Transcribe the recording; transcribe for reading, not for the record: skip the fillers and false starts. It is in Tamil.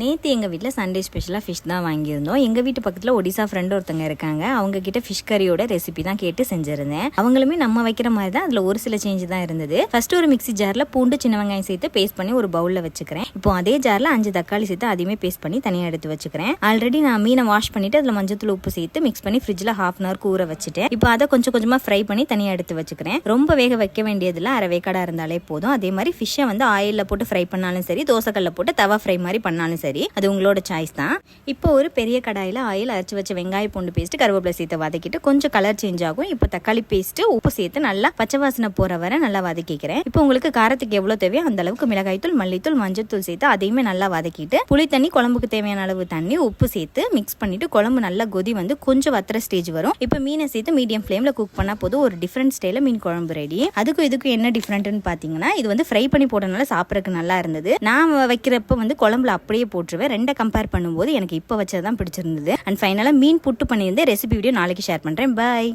நேற்று எங்கள் வீட்டில் சண்டே ஸ்பெஷலாக ஃபிஷ் தான் வாங்கியிருந்தோம். எங்கள் வீட்டு பக்கத்தில் ஒடிசா ஃப்ரெண்டு ஒருத்தங்க இருக்காங்க. அவங்க கிட்ட ஃபிஷ் கறியோட ரெசிபி தான் கேட்டு செஞ்சிருந்தேன். அவங்களுமே நம்ம வைக்கிற மாதிரி தான், அதில் ஒரு சில சேஞ்ச் தான் இருந்தது. ஃபர்ஸ்ட் ஒரு மிக்ஸி ஜாரில் பூண்டு சின்ன வெங்காயம் சேர்த்து பேஸ்ட் பண்ணி ஒரு பவுலில் வச்சுக்கிறேன். இப்போ அதே ஜாரில் 5 தக்காளி சேர்த்து அதையுமே பேஸ்ட் பண்ணி தனியாக எடுத்து வச்சுக்கிறேன். ஆல்ரெடி நான் மீனை வாஷ் பண்ணிட்டு அதில் மஞ்சத்தூள் உப்பு சேர்த்து மிக்ஸ் பண்ணி ஃப்ரிட்ஜில் ½ hour ஊற வச்சுட்டேன். இப்போ அதை கொஞ்சம் கொஞ்சமாக ஃப்ரை பண்ணி தனியாக எடுத்து வச்சுக்கிறேன். ரொம்ப வேக வைக்க வேண்டியதில்லை, அரை வேக்காடாக இருந்தாலே போதும். அதே மாதிரி ஃபிஷ்ஷை வந்து ஆயிலில் போட்டு ஃப்ரை பண்ணாலும் சரி, தோசைக்கல்ல போட்டு தவா ஃப்ரை மாதிரி பண்ணாலும் சரி, அது உங்களோட சாய்ஸ் தான். இப்போ ஒரு பெரிய கடாயில் ஆயில், அரைச்சி வச்ச வெங்காய பூண்டு பேஸ்ட், கருவேப்பிலை சேர்த்து வதக்கிட்டு கொஞ்சம் கலர் சேஞ்ச் ஆகும். இப்போ தக்காளி பேஸ்ட், உப்பு சேர்த்து நல்லா பச்சை வாசனை போற வரை நல்லா வதக்கிக்கிறேன். இப்போ உங்களுக்கு காரத்துக்கு எவ்வளவு தேவையோ அந்த அளவுக்கு மிளகாய்த்தூள், மல்லித்தூள், மஞ்சத்தூள் சேர்த்து அதையுமே நல்லா வதக்கிட்டு புளி தண்ணி, குழம்புக்கு தேவையான அளவு தண்ணி, உப்பு சேர்த்து மிக்ஸ் பண்ணிட்டு குழம்பு நல்லா கொதி வந்து கொஞ்சம் வத்துற ஸ்டேஜ் வரும். இப்போ மீனை சேர்த்து மீடியம் ஃப்ளேம்ல குக் பண்ணா போதும். ஒரு டிஃப்ரெண்ட் ஸ்டைல மீன் குழம்பு ரெடி. அதுக்கும் இதுக்கும் என்ன டிஃப்ரெண்ட்னு பாத்தீங்கன்னா, இது வந்து ஃப்ரை பண்ணி போட்டனால சாப்பிடறதுக்கு நல்லா இருந்தது. நான் வைக்கிறப்ப வந்து குழம்புல அப்படியே போட்டுருவேன். ரெண்டை கம்பேர் பண்ணும்போது எனக்கு இப்போ வச்சதான் பிடிச்சிருந்தது. அண்ட் ஃபைனலாக மீன் புட்டு பண்ணியிருந்தேன். ரெசிபி வீடியோ நாளைக்கு ஷேர் பண்ணுறேன். பாய்.